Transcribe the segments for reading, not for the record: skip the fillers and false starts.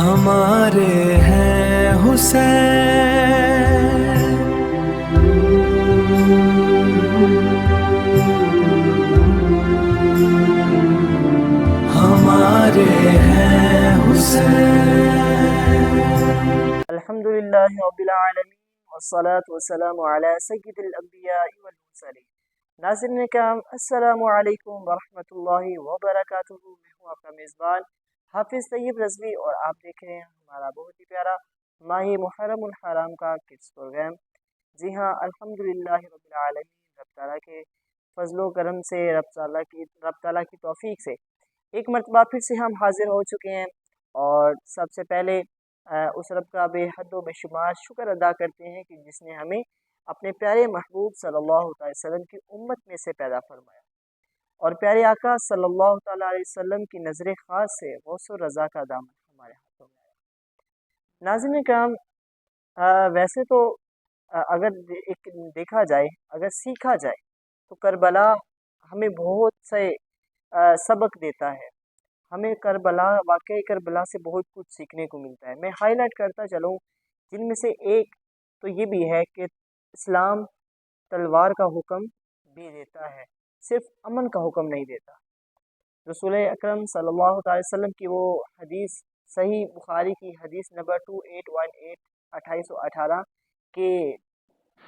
हमारे हैं हुसैन, हमारे हैं हुसैन। अल्हम्दुलिल्लाहि रब्बिल आलमीन वस्सलातु वस्सलामु अला सय्यिदिल अंबिया वल मुरसलीन। नाज़रीन किराम, अस्सलामु अलैकुम वरहमतुल्लाहि वबरकातुहू। मैं हूँ आपका मेज़बान हाफिज़ तैयब रज़वी और आप देख रहे हैं हमारा बहुत ही प्यारा माही मुहर्रमुल हराम का किड्स प्रोग्राम। जी हाँ, अल्हम्दुलिल्लाहि रब्बिल आलमीन, रब ताला के फजलो करम से, रब ताला की तौफीक से एक मरतबा फिर से हम हाजिर हो चुके हैं। और सबसे पहले उस रब का बेहद व बेशुमार शुक्र अदा करते हैं कि जिसने हमें अपने प्यारे महबूब सल्लल्लाहु अलैहि वसल्लम की उम्मत में से पैदा फरमाया और प्यारे आका सल्लल्लाहु अलैहि वसल्लम की नज़र ख़ास से गौस व रज़ा का दामन हमारे हाथों में आया। नाज़रीन किराम, वैसे तो अगर एक देखा जाए, अगर सीखा जाए तो करबला हमें बहुत से सबक देता है। हमें करबला, वाक़ई करबला से बहुत कुछ सीखने को मिलता है। मैं हाईलाइट करता चलूँ, जिनमें से एक तो ये भी है कि इस्लाम तलवार का हुक्म भी देता है, सिर्फ अमन का हुक्म नहीं देता। रसूल अकरम सल्लल्लाहु अलैहि वसल्लम की वो हदीस, सही बुखारी की हदीस नंबर 2818 2818 कि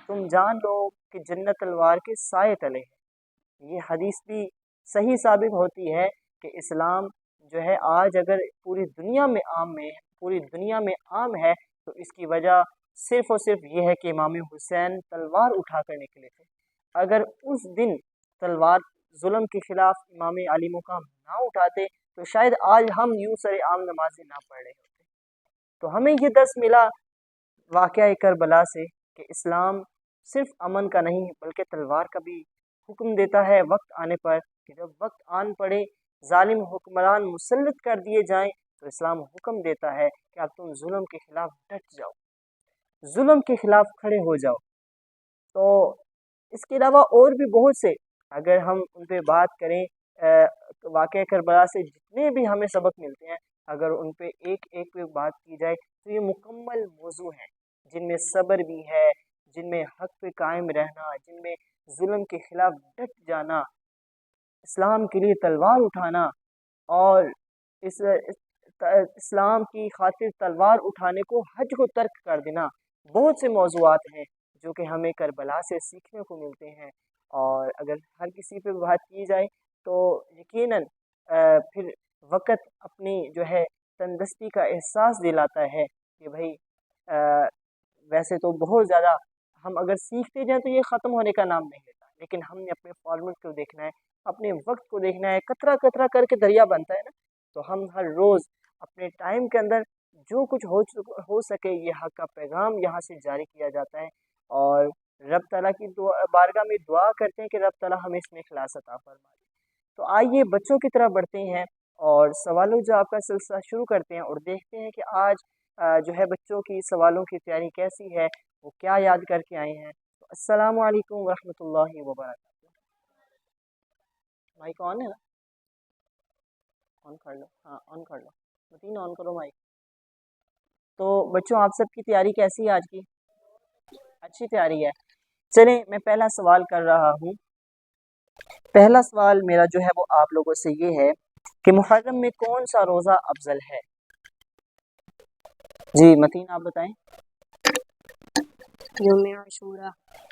तुम जान लो कि जन्नत तलवार के साए तले है। ये हदीस भी सही साबित होती है कि इस्लाम जो है आज अगर पूरी दुनिया में आम है तो इसकी वजह सिर्फ़ और सिर्फ ये है कि इमाम हुसैन तलवार उठाकर निकले थे। अगर उस दिन तलवार जुल्म के ख़िलाफ़ इमाम अली मुकाम ना उठाते तो शायद आज हम यूँ सरे आम नमाज़ें ना पढ़ रहे होते। तो हमें ये दर्स मिला वाक़या करबला से कि इस्लाम सिर्फ अमन का नहीं बल्कि तलवार का भी हुक्म देता है वक्त आने पर, कि जब वक्त आन पड़े, जालिम हुक्मरान मुसल्लत कर दिए जाएं, तो इस्लाम हुक्म देता है कि अब तुम जुल्म के ख़िलाफ़ डट जाओ, जुल्म के ख़िलाफ़ खड़े हो जाओ। तो इसके अलावा और भी बहुत से, अगर हम उन पे बात करें, वाक़या करबला से जितने भी हमें सबक मिलते हैं, अगर उन पे एक एक पे बात की जाए तो ये मुकम्मल मौजू हैं, जिनमें सब्र भी है, जिनमें हक़ पे कायम रहना, जिनमें जुल्म के ख़िलाफ़ डट जाना, इस्लाम के लिए तलवार उठाना और इस्लाम की खातिर तलवार उठाने को, हज को तर्क कर देना। बहुत से मौज़ूआत हैं जो कि हमें करबला से सीखने को मिलते हैं। और अगर हर किसी पे बात की जाए तो यकीनन फिर वक़्त अपनी जो है तंदुरुस्ती का एहसास दिलाता है कि भाई वैसे तो बहुत ज़्यादा हम अगर सीखते जाएँ तो ये ख़त्म होने का नाम नहीं लेता, लेकिन हमने अपने फॉर्मेट को देखना है, अपने वक्त को देखना है। कतरा कतरा करके दरिया बनता है ना, तो हम हर रोज़ अपने टाइम के अंदर जो कुछ हो सके ये हक़ का पैगाम यहाँ से जारी किया जाता है। और रब ताला की दुआ बारगाह में दुआ करते हैं कि रब ताला हमें इसमें इखलास अता फरमा दे। तो आइए बच्चों की तरफ बढ़ते हैं और सवालों जवाब का सिलसिला शुरू करते हैं और देखते हैं कि आज जो है बच्चों की सवालों की तैयारी कैसी है, वो क्या याद करके आए हैं। तो अस्सलामु अलैकुम वरहमतुल्लाहि वबरकातुहू। माइक ऑन है ना? ऑन कर लो, हाँ ऑन कर लो, मतीन ऑन करो माइक। तो बच्चों, आप सबकी तैयारी कैसी है आज की? अच्छी तैयारी है। चलिए, मैं पहला सवाल कर रहा हूँ। पहला सवाल मेरा जो है वो आप लोगों से ये है कि मुहर्रम में कौन सा रोज़ा अफजल है? जी मतीन, आप बताएं। यौम आशूरा।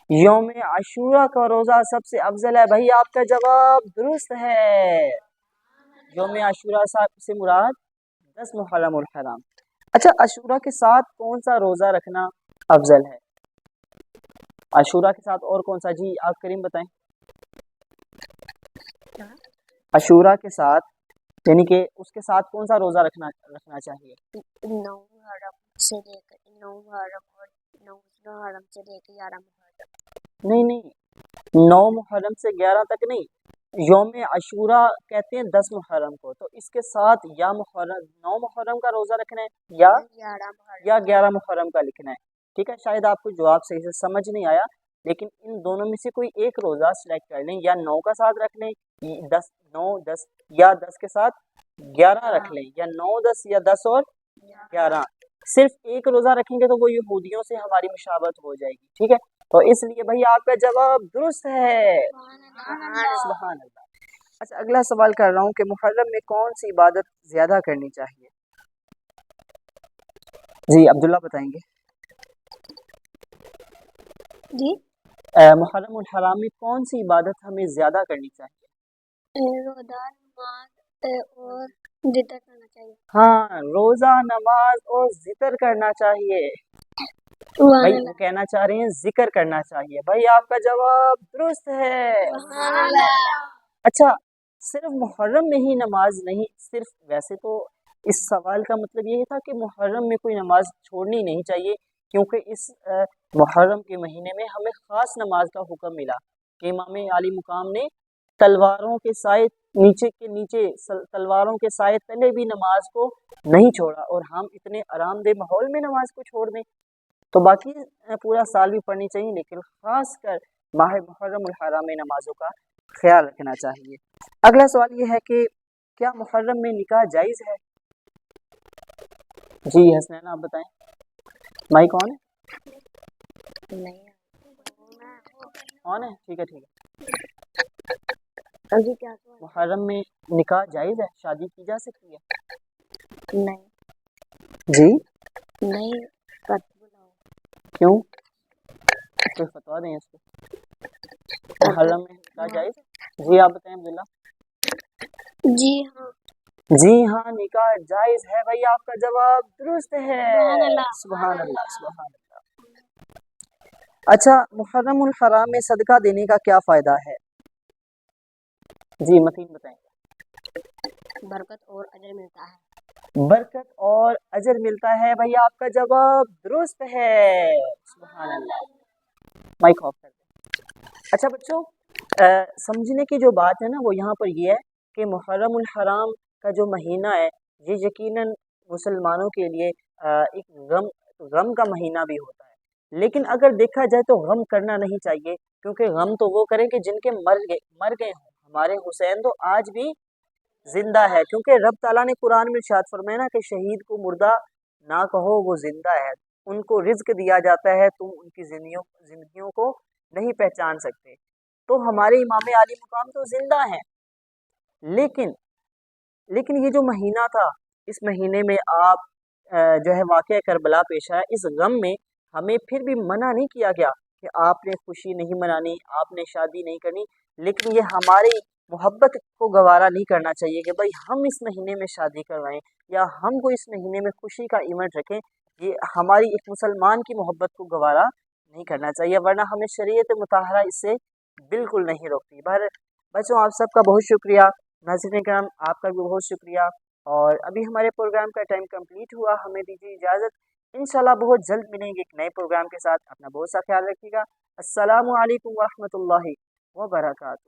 यौम आशूरा का रोज़ा सबसे अफजल है। भाई आपका जवाब दुरुस्त है। यौम आशूरा से मुराद 10 मुहर्रमुल हराम। अच्छा, आशूरा के साथ कौन सा रोज़ा रखना अफजल है? आशूरा के साथ और कौन सा? जी आप करीम बताएं। आशूरा के साथ यानी कि उसके साथ कौन सा रोज़ा रखना चाहिए? 9 मुहर्रम से लेकर 9 मुहर्रम और 9 मुहर्रम से लेकर 11 मुहर्रम। नहीं, 9 मुहर्रम से 11 तक नहीं, यौम आशूरा कहते हैं 10 मुहर्रम को। तो इसके साथ या 9 मुहर्रम का रोज़ा रखना है या 11 मुहर्रम का लिखना है। ठीक है, शायद आपको जवाब सही से समझ नहीं आया, लेकिन इन दोनों में से कोई एक रोज़ा सिलेक्ट कर लें, या 9 का साथ रख लें, 10 9 10, या 10 के साथ 11 रख लें, या 9 10 या 10 और 11। صرف ایک روزہ رکھیں گے تو وہ یہودیوں سے ہماری مشابہت ہو جائے گی، ٹھیک ہے؟ تو اس لیے بھائی آپ کا جواب درست ہے، سبحان اللہ۔ اچھا اگلا سوال کر رہا ہوں کہ محرم میں کون سی عبادت زیادہ کرنی چاہیے؟ جی عبداللہ بتائیں گے۔ جی محرم الحرام میں کون سی عبادت ہمیں زیادہ کرنی چاہیے؟ روزہ نماز اور ذکر کرنا چاہیے۔ ہاں، روزہ نماز اور ذکر کرنا چاہیے۔ سبحان بھائی وہ اللہ۔ کہنا چاہ رہے ہیں ذکر کرنا چاہیے، بھائی آپ کا جواب درست ہے۔ سبحان اللہ۔ اچھا صرف محرم میں ہی نماز نہیں، صرف ویسے تو اس سوال کا مطلب یہ تھا کہ محرم میں کوئی نماز چھوڑنی نہیں چاہیے، کیونکہ اس محرم کے مہینے میں ہمیں خاص نماز کا حکم ملا کہ امام عالی مقام نے تلواروں کے سائے تلواروں کے سائے تلے بھی نماز کو نہیں چھوڑا، اور ہم اتنے آرام دہ ماحول میں نماز کو چھوڑ دیں تو باقی پورا سال بھی پڑھنی چاہیے، لیکن خاص کر ماہ محرم الحرام میں نمازوں کا خیال رکھنا چاہیے۔ اگلا سوال یہ ہے کہ کیا محرم میں نکاح جائز ہے؟ جی حسنین آپ بتائیں۔ مائی کون ہے؟ کون ہے؟ ٹھیک ہے ٹھیک ہے۔ جی کیا سوال؟ محرم میں نکاح جائز ہے، شادی کی جا سکتی ہے؟ نہیں جی نہیں بتاؤ۔ کیوں؟ کوئی فتوا دیں اس کو۔ محرم میں نکاح جائز ہے؟ جی آپ بتائیں عبداللہ۔ جی ہاں جی ہاں نکاح جائز ہے، بھائی آپ کا جواب درست ہے، سبحان اللہ۔ سبحان اللہ سبحان اللہ۔ اچھا محرم الحرام میں صدقہ دینے کا کیا فائدہ ہے؟ جی متین بتائیں۔ برکت اور اجر ملتا ہے۔ برکت اور اجر ملتا ہے، بھائی آپ کا جواب درست ہے، سبحان اللہ۔ مائک آف کر دیں۔ اچھا بچوں سمجھنے کی جو بات ہے نا وہ یہاں پر یہ ہے کہ محرم الحرام کا جو مہینہ ہے یہ یقیناً مسلمانوں کے لیے ایک غم کا مہینہ بھی ہوتا ہے، لیکن اگر دیکھا جائے تو غم کرنا نہیں چاہیے، کیونکہ غم تو وہ کریں کہ جن کے مر گئے ہوں۔ ہمارے حسین تو آج بھی زندہ ہے، کیونکہ رب تعالیٰ نے قرآن میں ارشاد فرمایا نا کہ شہید کو مردہ نہ کہو وہ زندہ ہے، ان کو رزق دیا جاتا ہے، تم ان کی زندگیوں کو نہیں پہچان سکتے۔ تو ہمارے امام عالی مقام تو زندہ ہیں، لیکن یہ جو مہینہ تھا اس مہینے میں آپ جو ہے واقعہ کربلا پیش آیا، اس غم میں ہمیں پھر بھی منع نہیں کیا گیا کہ آپ نے خوشی نہیں منانی، آپ نے شادی نہیں کرنی، لیکن یہ ہماری محبت کو گوارا نہیں کرنا چاہیے کہ بھائی ہم اس مہینے میں شادی کروائیں یا ہم کو اس مہینے میں خوشی کا ایونٹ رکھیں، یہ ہماری ایک مسلمان کی محبت کو گوارا نہیں کرنا چاہیے، ورنہ ہمیں شریعت مطہرہ اس سے بالکل نہیں روکتی۔ بچوں آپ سب کا بہت شکریہ، ناظرین کرام آپ کا بھی بہت شکریہ، اور ابھی ہمارے پروگرام کا ٹائم کمپلیٹ ہوا، ہمیں دیجیے اجازت، انشاءاللہ بہت جلد ملیں گے ایک نئے پروگرام کے ساتھ، اپنا بہت سا خیال رکھیے گا۔ السلام علیکم ورحمۃ اللہ وبرکاتہ۔